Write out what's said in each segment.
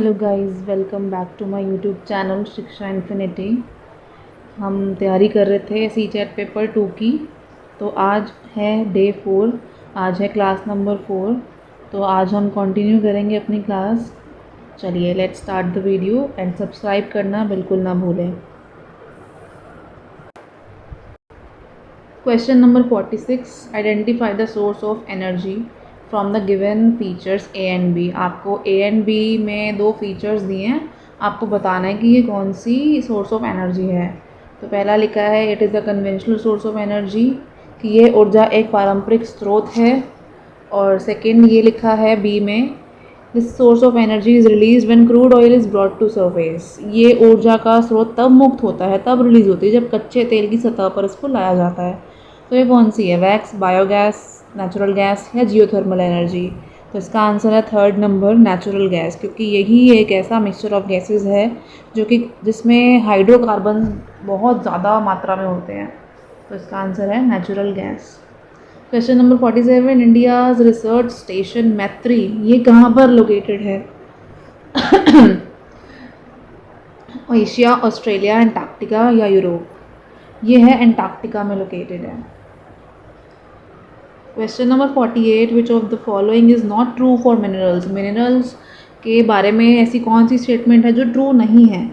Hello guys, welcome back to my YouTube channel Shiksha Infinity. हम तैयारी कर रहे थे सी चैट पेपर 2 की। तो आज है डे 4, आज है क्लास नंबर 4। तो आज हम कंटिन्यू करेंगे अपनी क्लास। चलिए let's start the video and subscribe करना बिल्कुल ना भूलें। Question number 46, identify the source of energy from the given features A and B. आपको ए एंड बी में दो फीचर्स दिए हैं, आपको बताना है कि ये कौन सी सोर्स ऑफ एनर्जी है। तो पहला लिखा है it is the conventional source of energy, कि ये ऊर्जा एक पारंपरिक स्रोत है। और सेकंड ये लिखा है बी में, this source of energy is release when crude oil is brought to surface. ये ऊर्जा का स्रोत तब मुक्त होता है, तब रिलीज होती है जब कच्चे तेल की सतह पर इसको लाया जाता है। तो ये कौन सी है, वैक्स, बायोगैस, नेचुरल गैस या जियोथर्मल एनर्जी। तो इसका आंसर है थर्ड नंबर, नेचुरल गैस, क्योंकि यही एक ऐसा मिक्सचर ऑफ गैसेस है जो कि जिसमें हाइड्रोकार्बन बहुत ज़्यादा मात्रा में होते हैं। तो इसका आंसर है natural gas. Question number 47, India's research station मैत्री, ये कहाँ पर लोकेटेड है? एशिया, ऑस्ट्रेलिया, एंटार्क्टिका या यूरोप? ये है एंटार्क्टिका में लोकेटेड है। Question number 48, which of the following is not true for minerals. Minerals के बारे में ऐसी कौन सी स्टेटमेंट है जो ट्रू नहीं है?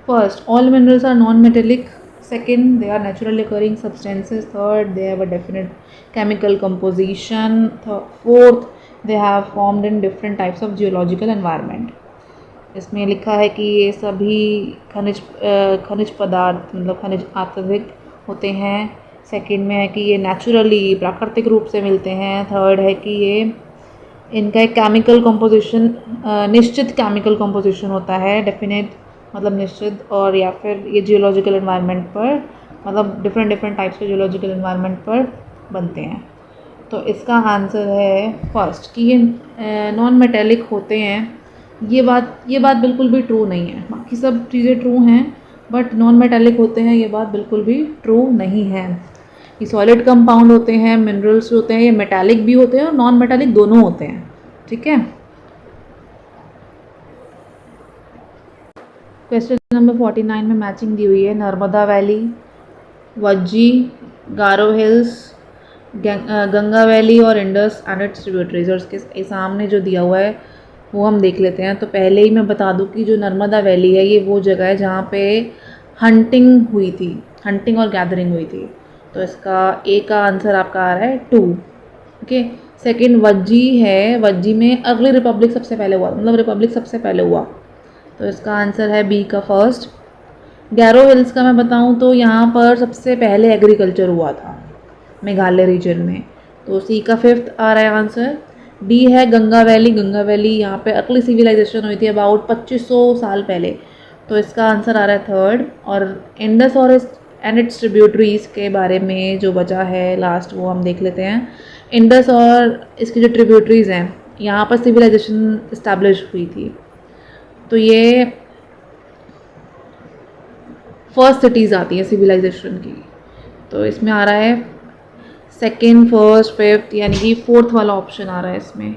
First, all minerals are non metallic. Second, they are naturally occurring substances. Third, they have a definite chemical composition. Fourth, they have formed in different types of geological environment. इसमें लिखा है कि ये सभी खनिज पदार्थ मतलब खनिज आत्विक होते हैं। सेकंड में है कि ये नेचुरली प्राकृतिक रूप से मिलते हैं। थर्ड है कि ये इनका एक केमिकल कंपोजिशन निश्चित केमिकल कंपोजिशन होता है, डेफिनेट मतलब निश्चित। और या फिर ये जियोलॉजिकल एनवायरनमेंट पर मतलब डिफरेंट टाइप्स के जियोलॉजिकल एनवायरनमेंट पर बनते हैं। तो इसका आंसर है फर्स्ट, कि ये नॉन मेटेलिक होते हैं। ये बात बिल्कुल भी ट्रू नहीं है। बाकी सब चीज़ें ट्रू हैं, बट नॉन मेटेलिक होते हैं ये बात बिल्कुल भी ट्रू नहीं है। ये सॉलिड कंपाउंड होते हैं, मिनरल्स होते हैं, ये मेटालिक भी होते हैं और नॉन मेटालिक दोनों होते हैं। ठीक है। क्वेश्चन नंबर 49 में मैचिंग दी हुई है, नर्मदा वैली, वज्जी, गारो हिल्स, गंगा वैली और इंडस एंड इट्स ट्रिब्यूटरीज। और इसके सामने जो दिया हुआ है वो हम देख लेते हैं। तो पहले ही मैं बता दूं कि जो नर्मदा वैली है ये वो जगह है जहाँ पे हंटिंग हुई थी, हंटिंग और गैदरिंग हुई थी। तो इसका ए का आंसर आपका आ रहा है 2। ओके। सेकंड वज्जी है, वज्जी में अर्ली रिपब्लिक सबसे पहले हुआ, मतलब रिपब्लिक सबसे पहले हुआ। तो इसका आंसर है बी का फर्स्ट। गैरो हिल्स का मैं बताऊं तो यहाँ पर सबसे पहले एग्रीकल्चर हुआ था मेघालय रीजन में। तो सी का फिफ्थ आ रहा है आंसर। डी है गंगा वैली, गंगा वैली यहाँ पे अर्ली सिविलाइजेशन हुई थी अबाउट 2500 साल पहले। तो इसका आंसर आ रहा है थर्ड। और इंडस और एंड इट्स ट्रिब्यूटरीज के बारे में जो बचा है लास्ट वो हम देख लेते हैं। इंडस और इसकी जो ट्रिब्यूटरीज हैं यहाँ पर सिविलाइजेशन इस्टेब्लिश हुई थी। तो ये फर्स्ट सिटीज़ आती है सिविलाइजेशन की। तो इसमें आ रहा है सेकेंड, फर्स्ट, फिफ्थ, यानी कि फोर्थ वाला ऑप्शन आ रहा है इसमें।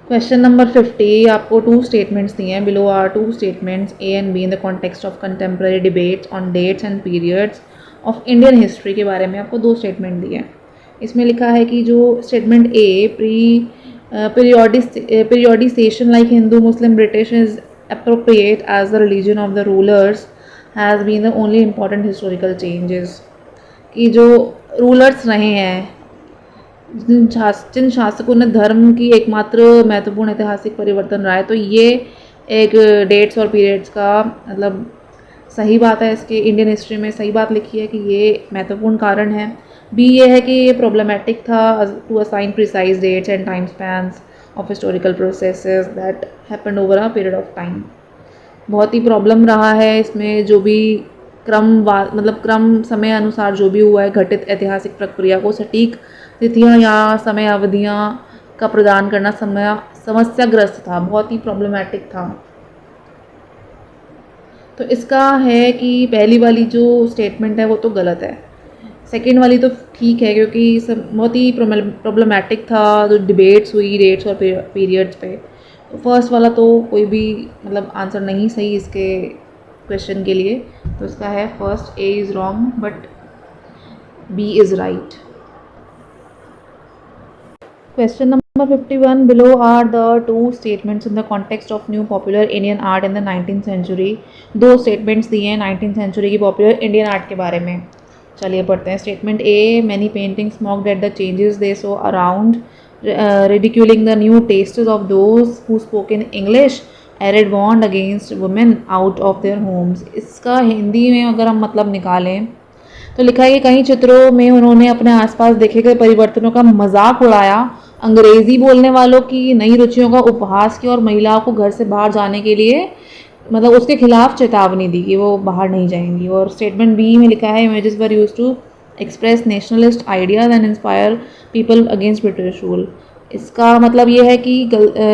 क्वेश्चन नंबर 50, आपको टू स्टेटमेंट्स दिए हैं। Below are two statements A and B in the context of contemporary debates on dates and periods of Indian history के बारे में आपको दो स्टेटमेंट दिए हैं। इसमें लिखा है कि जो statement A periodization like Hindu, Muslim, British is appropriate as the religion of the rulers has been the only important historical changes। कि जो रूलर्स रहे हैं, जिन शासकों ने धर्म की एकमात्र महत्वपूर्ण ऐतिहासिक परिवर्तन रहा है, तो ये एक डेट्स और पीरियड्स का मतलब सही बात है। इसके इंडियन हिस्ट्री में सही बात लिखी है कि ये महत्वपूर्ण कारण है। बी ये है कि ये प्रॉब्लमेटिक था to assign precise dates and time spans of historical processes that happened over a period of time. बहुत ही प्रॉब्लम रहा है इसमें जो भी क्रम समय अनुसार जो भी हुआ है घटित ऐतिहासिक प्रक्रिया को सटीक तिथियां या समय अवधियां का प्रदान करना समस्याग्रस्त था, बहुत ही प्रॉब्लमेटिक था। तो इसका है कि पहली वाली जो स्टेटमेंट है वो तो गलत है। सेकेंड वाली तो ठीक है क्योंकि सब बहुत ही प्रॉब्लमेटिक था, जो डिबेट्स हुई डेट्स और पीरियड्स पे। फर्स्ट वाला तो कोई भी मतलब आंसर नहीं सही इसके क्वेश्चन के लिए, तो इसका है first A is wrong but B is right. Question number 51. Below are the two statements in the context of new popular Indian art in the 19th century. दो statements दिए हैं 19th century की popular Indian art के बारे में। चलिए पढ़ते हैं। Statement A. Many paintings mocked at the changes they saw around, ridiculing the new tastes of those who spoke in English, arid warned against women out of their homes. इसका हिंदी में अगर हम मतलब निकालें तो लिखा है कि कई चित्रों में उन्होंने अपने आसपास देखे गए परिवर्तनों का मजाक उड़ाया, अंग्रेजी बोलने वालों की नई रुचियों का उपहास किया और महिलाओं को घर से बाहर जाने के लिए मतलब उसके खिलाफ चेतावनी दी कि वो बाहर नहीं जाएंगी। और स्टेटमेंट बी में लिखा है images were use to express nationalist ideas and inspire people against British rule. इसका मतलब ये है कि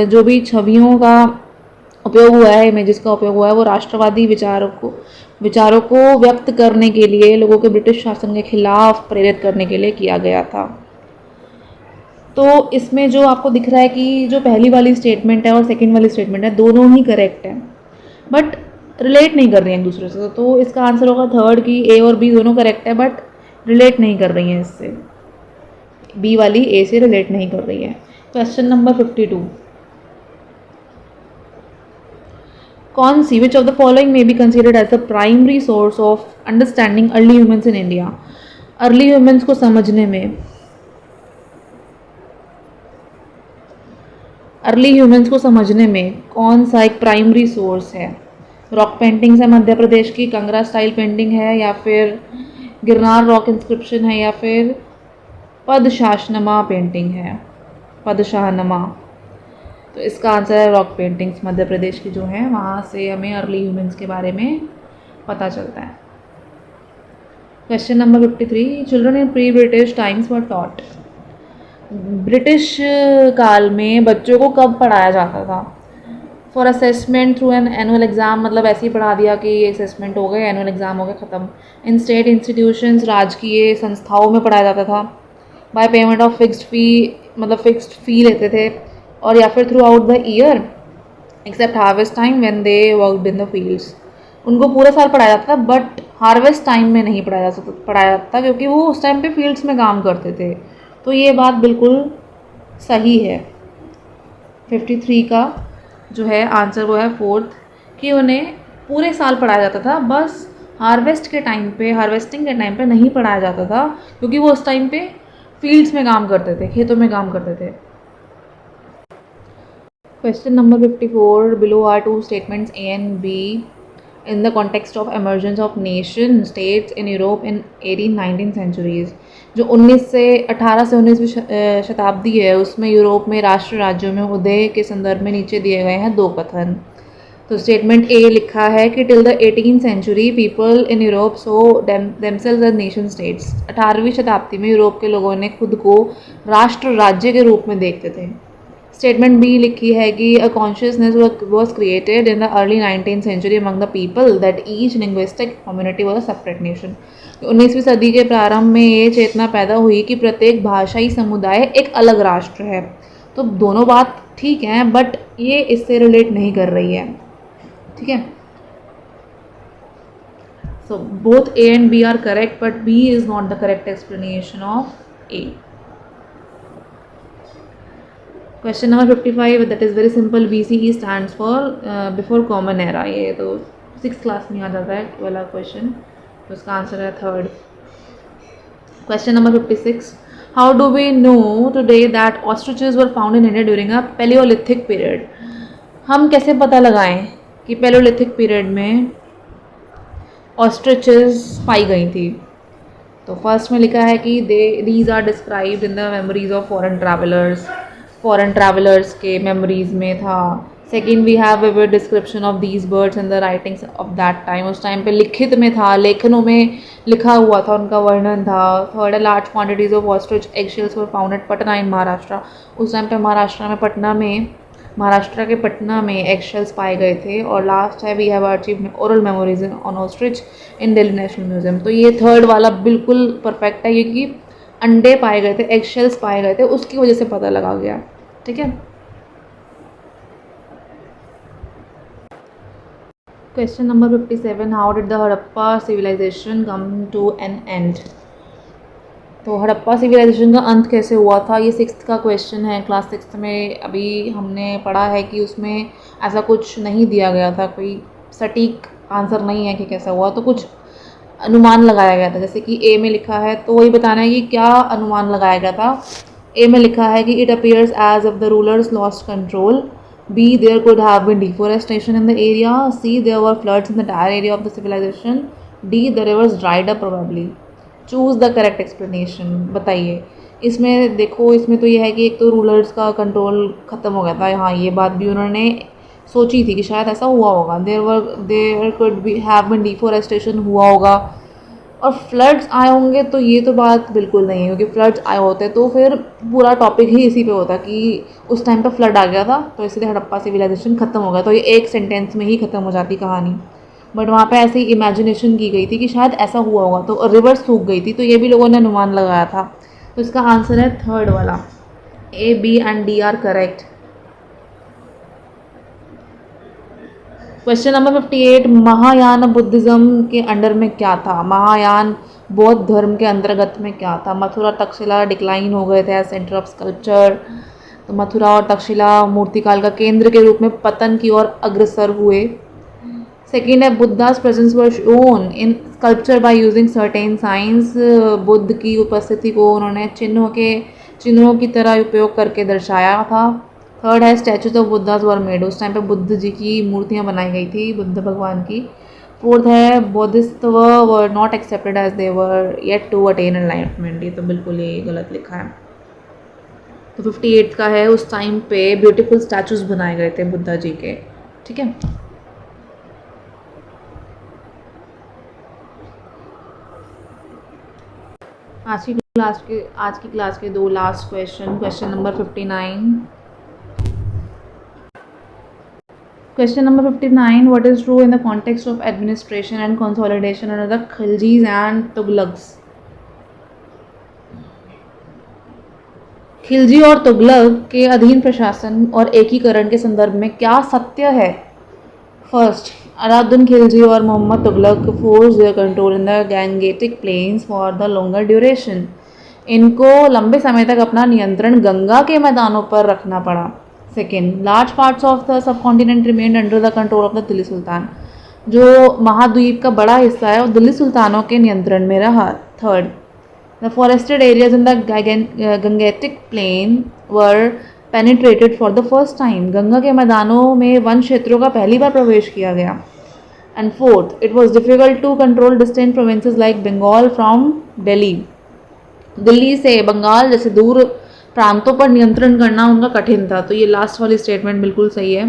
जो भी छवियों का उपयोग हुआ है, इमेजेस का उपयोग हुआ है, वो राष्ट्रवादी विचारों को व्यक्त करने के लिए लोगों के ब्रिटिश शासन के खिलाफ प्रेरित करने के लिए किया गया था। तो इसमें जो आपको दिख रहा है कि जो पहली वाली स्टेटमेंट है और सेकंड वाली स्टेटमेंट है दोनों ही करेक्ट है बट रिलेट नहीं कर रही हैं एक दूसरे से। तो इसका आंसर होगा थर्ड की ए और बी दोनों करेक्ट है बट रिलेट नहीं कर रही हैं इससे, बी वाली ए से रिलेट नहीं कर रही है। Question number 52। कौन सी which of the following may be considered as the primary source of understanding early humans in India. Early humans को समझने में कौन सा एक प्राइमरी सोर्स है? रॉक पेंटिंग्स है मध्य प्रदेश की, कंगरा स्टाइल पेंटिंग है, या फिर गिरनार रॉक इंस्क्रिप्शन है, या फिर पदशाहनमा पेंटिंग है, पदशाहनमा। तो इसका आंसर है रॉक पेंटिंग्स मध्य प्रदेश की जो हैं, वहाँ से हमें अर्ली ह्यूमंस के बारे में पता चलता है। Question number 53। Children in pre British times were taught. British काल में बच्चों को कब पढ़ाया जाता था? For assessment through an annual exam, मतलब ऐसे ही पढ़ा दिया कि असेसमेंट हो गए, एनुअल एग्ज़ाम हो गया, ख़त्म। इन स्टेट इंस्टीट्यूशंस, राजकीय संस्थाओं में पढ़ाया जाता था। By payment of fixed fee, मतलब फिक्स्ड फ़ी लेते थे। और या फिर throughout the year except harvest time when they worked in the fields. उनको पूरा साल पढ़ाया जाता था बट हार्वेस्ट टाइम में नहीं पढ़ाया जाता था क्योंकि वो उस टाइम पे फील्ड्स में काम करते थे। तो ये बात बिल्कुल सही है। 53 का जो है आंसर वो है फोर्थ, कि उन्हें पूरे साल पढ़ाया जाता था, बस हार्वेस्टिंग के टाइम पे नहीं पढ़ाया जाता था क्योंकि वो उस टाइम पे फील्ड्स में काम करते थे, खेतों में काम करते थे। Question number 54. Below are two statements A and B in the context of emergence of nation states in Europe in 18-19 centuries. जो 18 से 19वीं शताब्दी है उसमें यूरोप में राष्ट्र राज्यों में उदय के संदर्भ में नीचे दिए गए हैं दो कथन। तो स्टेटमेंट ए लिखा है कि till the 18th century people in Europe so themselves as nation states। 18वीं शताब्दी में यूरोप के लोगों ने खुद को राष्ट्र राज्य के रूप में देखते थे। स्टेटमेंट बी लिखी है कि a consciousness was created in the early 19th century among the people that each linguistic community was a separate nation. 19वीं सदी के प्रारंभ में ये चेतना पैदा हुई कि प्रत्येक भाषाई समुदाय एक अलग राष्ट्र है। तो दोनों बात ठीक है बट ये इससे रिलेट नहीं कर रही है, ठीक है। So both A and B are correct but B is not the correct explanation of A. Question number 55 that is very simple. BCE stands for before common era. ये तो 6th क्लास में आ जाता है वाला क्वेश्चन, तो इसका answer है third. Question number 56। How do we know today that ostriches were found in India during a paleolithic period. हम कैसे पता लगाएं कि पैलियोलिथिक पीरियड में ऑस्ट्रिचेस पाई गई थी? तो फर्स्ट में लिखा है कि these are described in the memories of foreign travellers के मेमोरीज में था। Second we have vivid description of these birds in the writings of that time. उस टाइम पे लिखित में था, लेखनों में लिखा हुआ था, उनका वर्णन था। थर्ड है large quantities of ostrich egg shells were found at Patna in Maharashtra. उस टाइम पे महाराष्ट्र में पटना में महाराष्ट्र के पटना में एग शेल्स पाए गए थे। और लास्ट है we have achieve oral memories on ostrich in Delhi national museum. तो ये थर्ड वाला बिल्कुल परफेक्ट है, क्योंकि अंडे पाए गए थे, एग शेल्स पाए गए थे, उसकी वजह से पता लगा गया। ठीक है। Question number 57, how did the Harappa civilisation come to an end. तो हड़प्पा सिविलाइजेशन का अंत कैसे हुआ था, ये 6th का क्वेश्चन है। क्लास 6th में अभी हमने पढ़ा है कि उसमें ऐसा कुछ नहीं दिया गया था, कोई सटीक आंसर नहीं है कि कैसा हुआ, तो कुछ अनुमान लगाया गया था। जैसे कि ए में लिखा है तो वही बताना है कि क्या अनुमान लगाया गया था। ए में लिखा है कि it appears as if the rulers lost control. B, there could have been deforestation in the area. C, there were floods in the entire area of the civilization. D, the rivers dried up probably. Choose the correct explanation. बताइए। इसमें देखो, इसमें तो ये है कि एक तो रूलर्स का कंट्रोल ख़त्म हो गया था। हाँ, ये बात भी उन्होंने सोची थी कि शायद ऐसा हुआ होगा। There could be have been deforestation हुआ होगा, और फ्लड्स आए होंगे तो ये तो बात बिल्कुल नहीं है, क्योंकि फ्लड्स आए होते तो फिर पूरा टॉपिक ही इसी पे होता कि उस टाइम पे फ्लड आ गया था, तो इसलिए हड़प्पा सिविलाइजेशन ख़त्म हो गया। तो ये एक सेंटेंस में ही ख़त्म हो जाती कहानी। बट वहाँ पे ऐसे ही इमेजिनेशन की गई थी कि शायद ऐसा हुआ होगा, तो रिवर सूख गई थी, तो ये भी लोगों ने अनुमान लगाया था। तो इसका आंसर है थर्ड वाला, A, B and D are correct. Question number 58, Mahayana Buddhism के अंडर में क्या था। महायान बौद्ध धर्म के अंतर्गत में क्या था। मथुरा तक्षशिला डिक्लाइन हो गए थे एज सेंटर ऑफ स्कल्पचर। तो मथुरा और तक्षशिला मूर्तिकाल का केंद्र के रूप में पतन की ओर अग्रसर हुए। सेकेंड है Buddhas presence were shown in sculpture by using certain science. Buddha की उपस्थिति को उन्होंने चिन्हों की तरह उपयोग करके दर्शाया था। थर्ड है statues of Buddhas were made, उस टाइम पे बुद्ध जी की मूर्तियाँ बनाई गई थी, बुद्ध भगवान की। फोर्थ है bodhisattva were not accepted as they were yet to attain enlightenment, ये तो बिल्कुल ही गलत लिखा है। तो 58 का है उस टाइम पे ब्यूटीफुल स्टैचूज बनाए गए थे बुद्धा जी के। ठीक है। आज की क्लास के दो last question number 59। Question number 59, what is true in the context of administration and consolidation under the Khiljis and Tughlaqs? Khilji और तुगलक के अधीन प्रशासन और एकीकरण के संदर्भ में क्या सत्य है। फर्स्ट, अलाउद्दीन खिलजी और Mohammad Tughlaq force their control in the gangetic plains for the longer duration. इनको लंबे समय तक अपना नियंत्रण गंगा के मैदानों पर रखना पड़ा। Second, large parts of the subcontinent remained under the control of the Delhi sultan. जो महाद्वीप का बड़ा हिस्सा है वो दिल्ली सुल्तानों के नियंत्रण में रहा। Third, the forested areas in the Gangetic plain were penetrated for the first time. Ganga के मैदानों में वन क्षेत्रों का पहली बार प्रवेश किया गया। And fourth, it was difficult to control distant provinces like Bengal from Delhi. Delhi से बंगाल जैसे दूर प्रांतों पर नियंत्रण करना उनका कठिन था। तो ये लास्ट वाली स्टेटमेंट बिल्कुल सही है,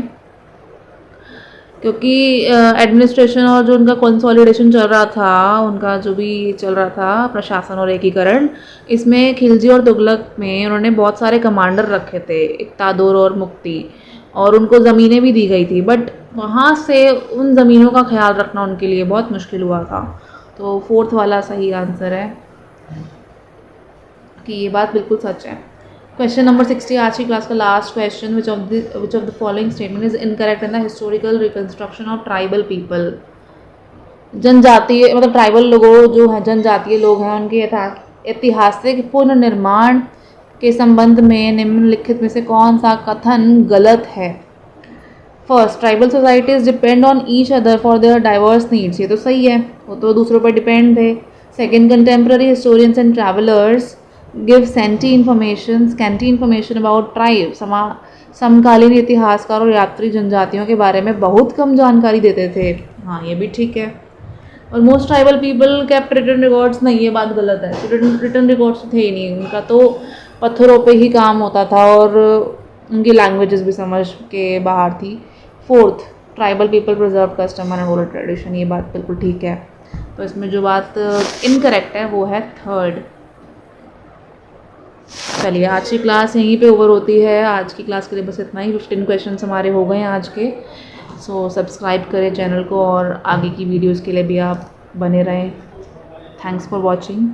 क्योंकि एडमिनिस्ट्रेशन और जो उनका कंसोलिडेशन चल रहा था, उनका जो भी चल रहा था प्रशासन और एकीकरण, इसमें खिलजी और तुगलक में उन्होंने बहुत सारे कमांडर रखे थे, इक्तादोर और मुक्ति, और उनको ज़मीनें भी दी गई थी। बट वहाँ से उन ज़मीनों का ख्याल रखना उनके लिए बहुत मुश्किल हुआ था। तो फोर्थ वाला सही आंसर है कि ये बात बिल्कुल सच है। क्वेश्चन नंबर 60, आज की क्लास का last question, which of the following statement is incorrect in the historical reconstruction of tribal people. जनजातीय मतलब ट्राइबल लोगों जो हैं, जनजातीय लोग हैं, उनके ऐतिहासिक पुनर्निर्माण के संबंध में निम्नलिखित में से कौन सा कथन गलत है। First, tribal societies depend on each other for their diverse needs, ये तो सही है, वो तो दूसरों पर डिपेंड थे। Second, contemporary historians and travellers give scanty information about tribe. समकालीन इतिहासकार और यात्री जनजातियों के बारे में बहुत कम जानकारी देते थे। हाँ, ये भी ठीक है। और most tribal people kept written records, नहीं, ये बात गलत है। रिटन रिकॉर्ड्स थे ही नहीं, उनका तो पत्थरों पे ही काम होता था और उनकी लैंग्वेजेस भी समझ के बाहर थी। Fourth, tribal people preserve custom and oral tradition, ये बात बिल्कुल ठीक है। तो इसमें जो बात इनकरेक्ट है वो है थर्ड। चलिए आज की क्लास यहीं पे ओवर होती है। आज की क्लास के लिए बस इतना ही। 15 क्वेश्चंस हमारे हो गए हैं आज के। सो सब्सक्राइब करें चैनल को और आगे की वीडियोस के लिए भी आप बने रहें। Thanks for watching.